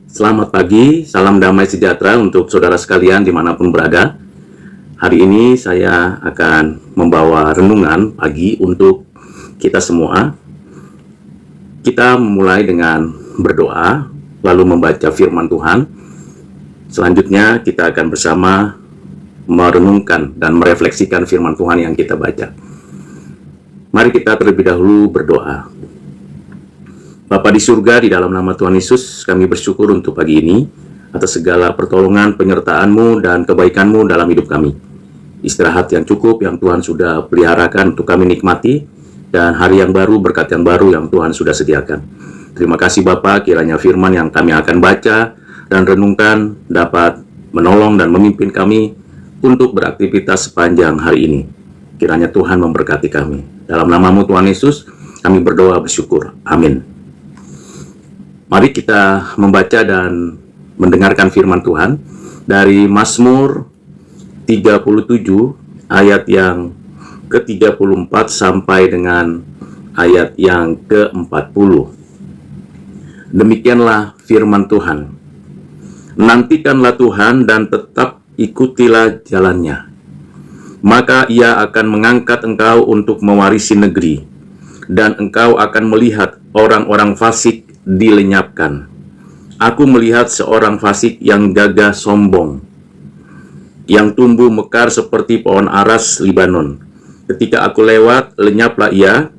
Selamat pagi, salam damai sejahtera untuk saudara sekalian dimanapun berada. Hari ini saya akan membawa renungan pagi untuk kita semua. Kita memulai dengan berdoa, lalu membaca firman Tuhan. Selanjutnya kita akan bersama merenungkan dan merefleksikan firman Tuhan yang kita baca. Mari kita terlebih dahulu berdoa. Bapa di surga, di dalam nama Tuhan Yesus, kami bersyukur untuk pagi ini atas segala pertolongan, penyertaan-Mu, dan kebaikan-Mu dalam hidup kami. Istirahat yang cukup yang Tuhan sudah peliharakan untuk kami nikmati, dan hari yang baru, berkat yang baru yang Tuhan sudah sediakan. Terima kasih Bapa, kiranya firman yang kami akan baca dan renungkan dapat menolong dan memimpin kami untuk beraktivitas sepanjang hari ini. Kiranya Tuhan memberkati kami. Dalam nama-Mu Tuhan Yesus, kami berdoa bersyukur. Amin. Mari kita membaca dan mendengarkan firman Tuhan dari Mazmur 37 ayat yang ke-34 sampai dengan ayat yang ke-40. Demikianlah firman Tuhan. Nantikanlah Tuhan dan tetap ikutilah jalannya. Maka Ia akan mengangkat engkau untuk mewarisi negeri, dan engkau akan melihat orang-orang fasik dilenyapkan. Aku melihat seorang fasik yang gagah sombong, yang tumbuh mekar seperti pohon aras Libanon. Ketika aku lewat, lenyaplah ia.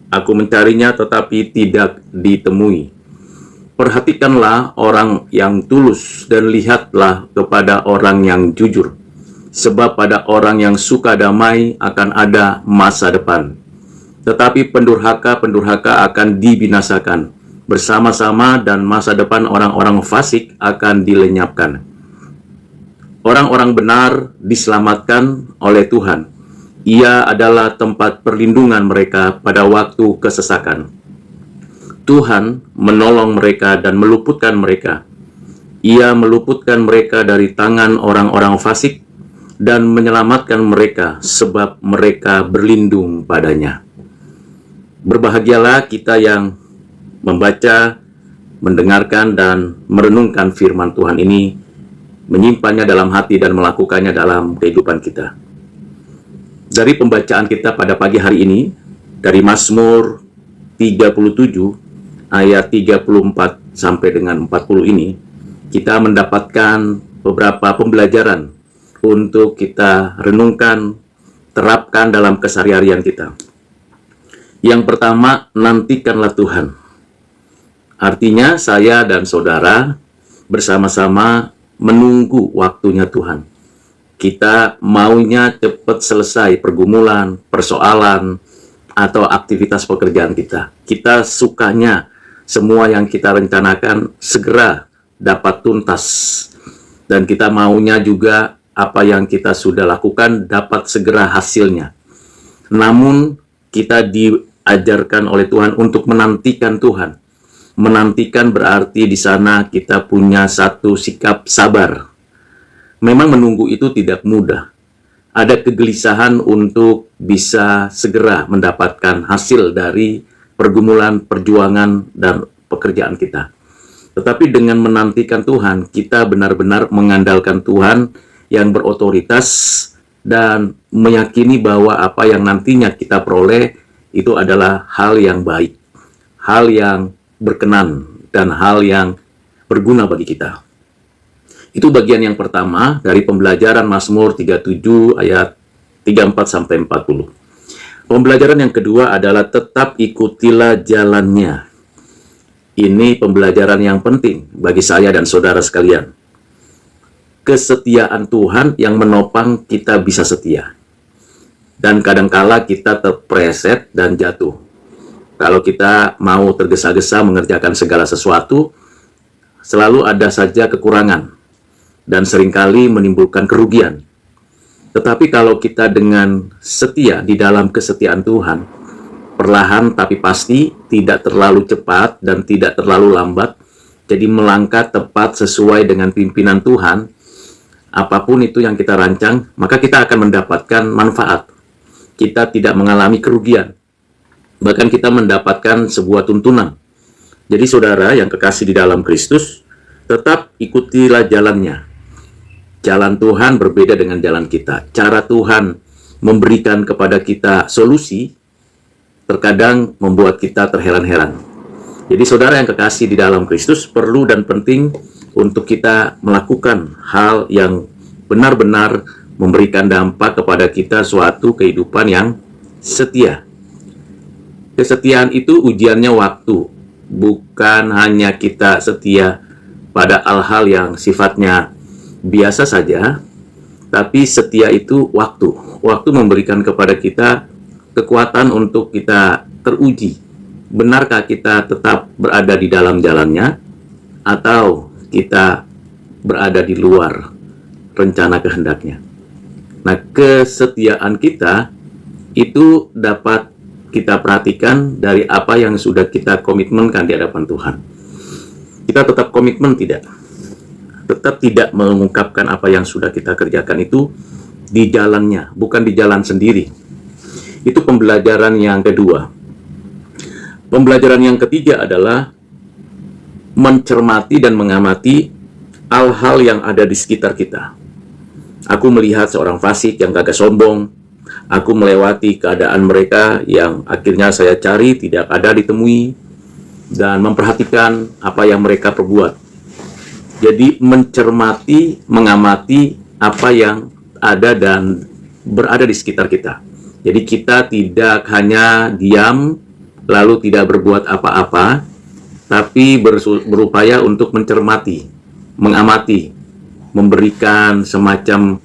Aku mencarinya tetapi tidak ditemui. Perhatikanlah orang yang tulus dan lihatlah kepada orang yang jujur. Sebab pada orang yang suka damai akan ada masa depan. Tetapi pendurhaka akan dibinasakan bersama-sama, dan masa depan orang-orang fasik akan dilenyapkan. Orang-orang benar diselamatkan oleh Tuhan. Ia adalah tempat perlindungan mereka pada waktu kesesakan. Tuhan menolong mereka dan meluputkan mereka. Ia meluputkan mereka dari tangan orang-orang fasik dan menyelamatkan mereka sebab mereka berlindung padanya. Berbahagialah kita yang membaca, mendengarkan, dan merenungkan firman Tuhan ini, menyimpannya dalam hati dan melakukannya dalam kehidupan kita. Dari pembacaan kita pada pagi hari ini, dari Mazmur 37 ayat 34 sampai dengan 40 ini, kita mendapatkan beberapa pembelajaran untuk kita renungkan, terapkan dalam keseharian kita. Yang pertama, nantikanlah Tuhan. Artinya saya dan saudara bersama-sama menunggu waktunya Tuhan. Kita maunya cepat selesai pergumulan, persoalan, atau aktivitas pekerjaan kita. Kita sukanya semua yang kita rencanakan segera dapat tuntas. Dan kita maunya juga apa yang kita sudah lakukan dapat segera hasilnya. Namun kita diajarkan oleh Tuhan untuk menantikan Tuhan. Menantikan berarti di sana kita punya satu sikap sabar. Memang menunggu itu tidak mudah. Ada kegelisahan untuk bisa segera mendapatkan hasil dari pergumulan, perjuangan, dan pekerjaan kita. Tetapi dengan menantikan Tuhan, kita benar-benar mengandalkan Tuhan yang berotoritas dan meyakini bahwa apa yang nantinya kita peroleh itu adalah hal yang baik, hal yang berkenan, dan hal yang berguna bagi kita. Itu bagian yang pertama dari pembelajaran Mazmur 37 ayat 34 sampai 40. Pembelajaran yang kedua adalah tetap ikutilah jalannya. Ini pembelajaran yang penting bagi saya dan saudara sekalian. Kesetiaan Tuhan yang menopang kita bisa setia. Dan kadangkala kita terpreset dan jatuh. Kalau kita mau tergesa-gesa mengerjakan segala sesuatu, selalu ada saja kekurangan dan seringkali menimbulkan kerugian. Tetapi kalau kita dengan setia di dalam kesetiaan Tuhan, perlahan tapi pasti, tidak terlalu cepat dan tidak terlalu lambat, jadi melangkah tepat sesuai dengan pimpinan Tuhan, apapun itu yang kita rancang, maka kita akan mendapatkan manfaat. Kita tidak mengalami kerugian. Bahkan kita mendapatkan sebuah tuntunan. Jadi saudara yang kekasih di dalam Kristus, Tetap ikutilah jalannya. Jalan Tuhan berbeda dengan jalan kita. Cara Tuhan memberikan kepada kita solusi terkadang membuat kita terheran-heran. Jadi saudara yang kekasih di dalam Kristus, perlu dan penting untuk kita melakukan hal yang benar-benar memberikan dampak kepada kita suatu kehidupan yang setia. Kesetiaan itu ujiannya waktu, bukan hanya kita setia pada hal-hal yang sifatnya biasa saja, tapi setia itu waktu. Waktu memberikan kepada kita kekuatan untuk kita teruji. Benarkah kita tetap berada di dalam jalannya, atau kita berada di luar rencana kehendaknya? Nah, kesetiaan kita itu dapat kita perhatikan dari apa yang sudah kita komitmenkan di hadapan Tuhan. Kita tetap komitmen tidak? Tetap tidak mengungkapkan apa yang sudah kita kerjakan itu di jalannya, bukan di jalan sendiri. Itu pembelajaran yang kedua. Pembelajaran yang ketiga adalah mencermati dan mengamati hal-hal yang ada di sekitar kita. Aku melihat seorang fasik yang gagah sombong. Aku melewati keadaan mereka yang akhirnya saya cari tidak ada ditemui, dan memperhatikan apa yang mereka perbuat. Jadi mencermati, mengamati apa yang ada dan berada di sekitar kita. Jadi kita tidak hanya diam lalu tidak berbuat apa-apa, tapi berupaya untuk mencermati, mengamati, memberikan semacam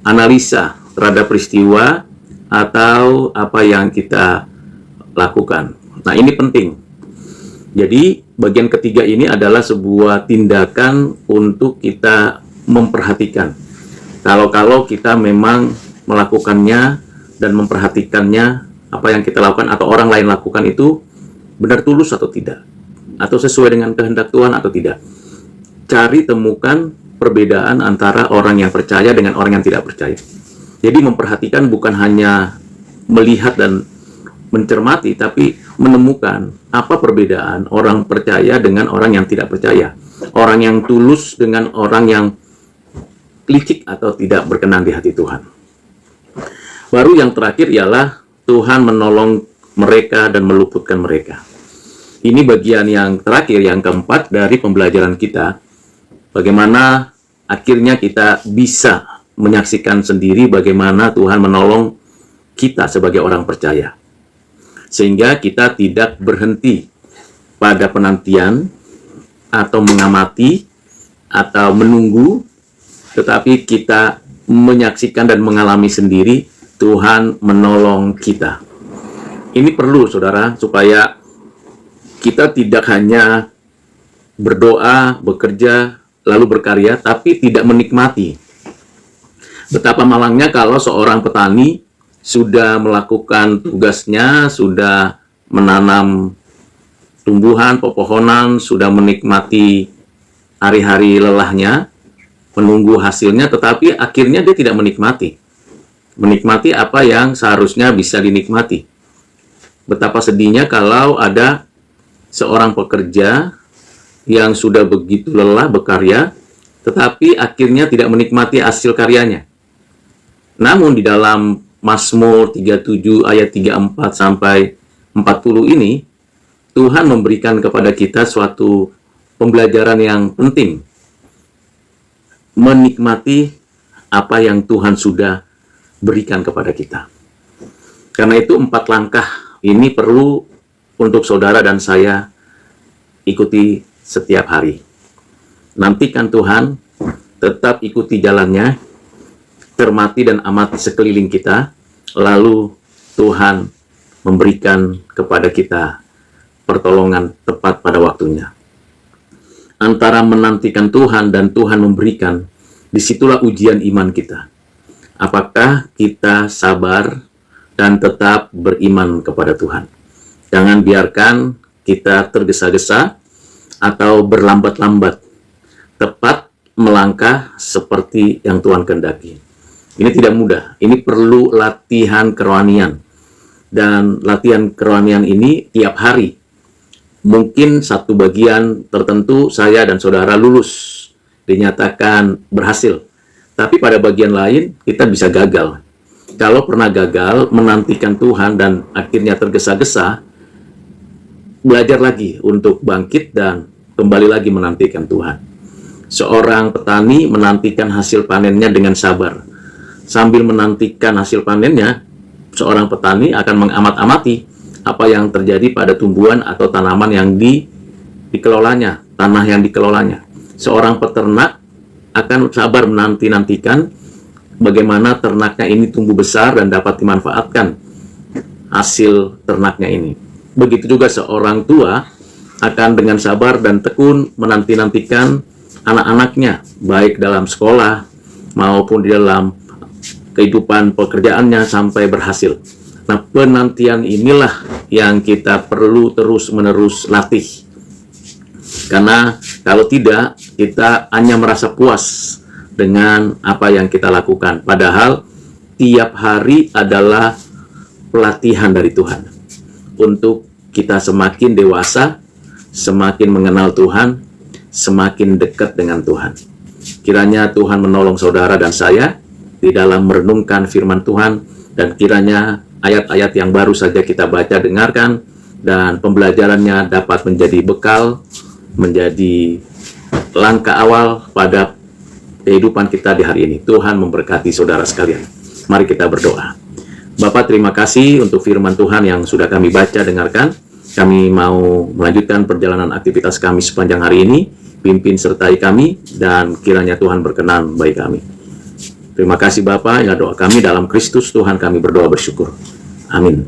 analisa terhadap peristiwa atau apa yang kita lakukan. Nah, ini penting. Jadi bagian ketiga ini adalah sebuah tindakan untuk kita memperhatikan. Kalau kita memang melakukannya dan memperhatikannya, apa yang kita lakukan atau orang lain lakukan itu benar tulus atau tidak, atau sesuai dengan kehendak Tuhan atau tidak. Cari temukan perbedaan antara orang yang percaya dengan orang yang tidak percaya. Jadi memperhatikan bukan hanya melihat dan mencermati, tapi menemukan apa perbedaan orang percaya dengan orang yang tidak percaya, orang yang tulus dengan orang yang licik atau tidak berkenan di hati Tuhan. Baru yang terakhir ialah Tuhan menolong mereka dan meluputkan mereka. Ini bagian yang terakhir, yang keempat dari pembelajaran kita. Bagaimana akhirnya kita bisa menyaksikan sendiri bagaimana Tuhan menolong kita sebagai orang percaya. Sehingga kita tidak berhenti pada penantian atau mengamati atau menunggu, tetapi kita menyaksikan dan mengalami sendiri Tuhan menolong kita. Ini perlu, saudara, supaya kita tidak hanya berdoa, bekerja, lalu berkarya, tapi tidak menikmati. Betapa malangnya kalau seorang petani sudah melakukan tugasnya, sudah menanam tumbuhan, pepohonan, sudah menikmati hari-hari lelahnya, menunggu hasilnya, tetapi akhirnya dia tidak menikmati apa yang seharusnya bisa dinikmati. Betapa sedihnya kalau ada seorang pekerja yang sudah begitu lelah bekarya, tetapi akhirnya tidak menikmati hasil karyanya. Namun di dalam Mazmur 37 ayat 34 sampai 40 ini, Tuhan memberikan kepada kita suatu pembelajaran yang penting. Menikmati apa yang Tuhan sudah berikan kepada kita. Karena itu 4 langkah ini perlu untuk saudara dan saya ikuti setiap hari. Nantikan Tuhan, tetap ikuti jalannya, cermati dan amati sekeliling kita, lalu Tuhan memberikan kepada kita pertolongan tepat pada waktunya. Antara menantikan Tuhan dan Tuhan memberikan, disitulah ujian iman kita. Apakah kita sabar dan tetap beriman kepada Tuhan? Jangan biarkan kita tergesa-gesa atau berlambat-lambat, tepat melangkah seperti yang Tuhan kehendaki. Ini tidak mudah, ini perlu latihan kerohanian. Dan latihan kerohanian ini tiap hari mungkin satu bagian tertentu saya dan saudara lulus, dinyatakan berhasil. Tapi pada bagian lain kita bisa gagal. Kalau pernah gagal menantikan Tuhan dan akhirnya tergesa-gesa, belajar lagi untuk bangkit dan kembali lagi menantikan Tuhan. Seorang petani menantikan hasil panennya dengan sabar. Sambil menantikan hasil panennya, seorang petani akan mengamat-amati apa yang terjadi pada tumbuhan atau tanaman yang dikelolanya, tanah yang dikelolanya. Seorang peternak akan sabar menanti-nantikan bagaimana ternaknya ini tumbuh besar dan dapat dimanfaatkan hasil ternaknya ini. Begitu juga seorang tua akan dengan sabar dan tekun menanti-nantikan anak-anaknya, baik dalam sekolah maupun di dalam kehidupan pekerjaannya sampai berhasil. Nah, penantian inilah yang kita perlu terus-menerus latih. Karena kalau tidak, kita hanya merasa puas dengan apa yang kita lakukan. Padahal tiap hari adalah pelatihan dari Tuhan untuk kita semakin dewasa, semakin mengenal Tuhan, semakin dekat dengan Tuhan. Kiranya Tuhan menolong saudara dan saya di dalam merenungkan firman Tuhan, dan kiranya ayat-ayat yang baru saja kita baca, dengarkan, dan pembelajarannya dapat menjadi bekal, menjadi langkah awal pada kehidupan kita di hari ini. Tuhan memberkati saudara sekalian. Mari kita berdoa. Bapa, terima kasih untuk firman Tuhan yang sudah kami baca, dengarkan. Kami mau melanjutkan perjalanan aktivitas kami sepanjang hari ini. Pimpin sertai kami, dan kiranya Tuhan berkenan bagi kami. Terima kasih Bapa, inilah doa kami dalam Kristus Tuhan kami berdoa bersyukur. Amin.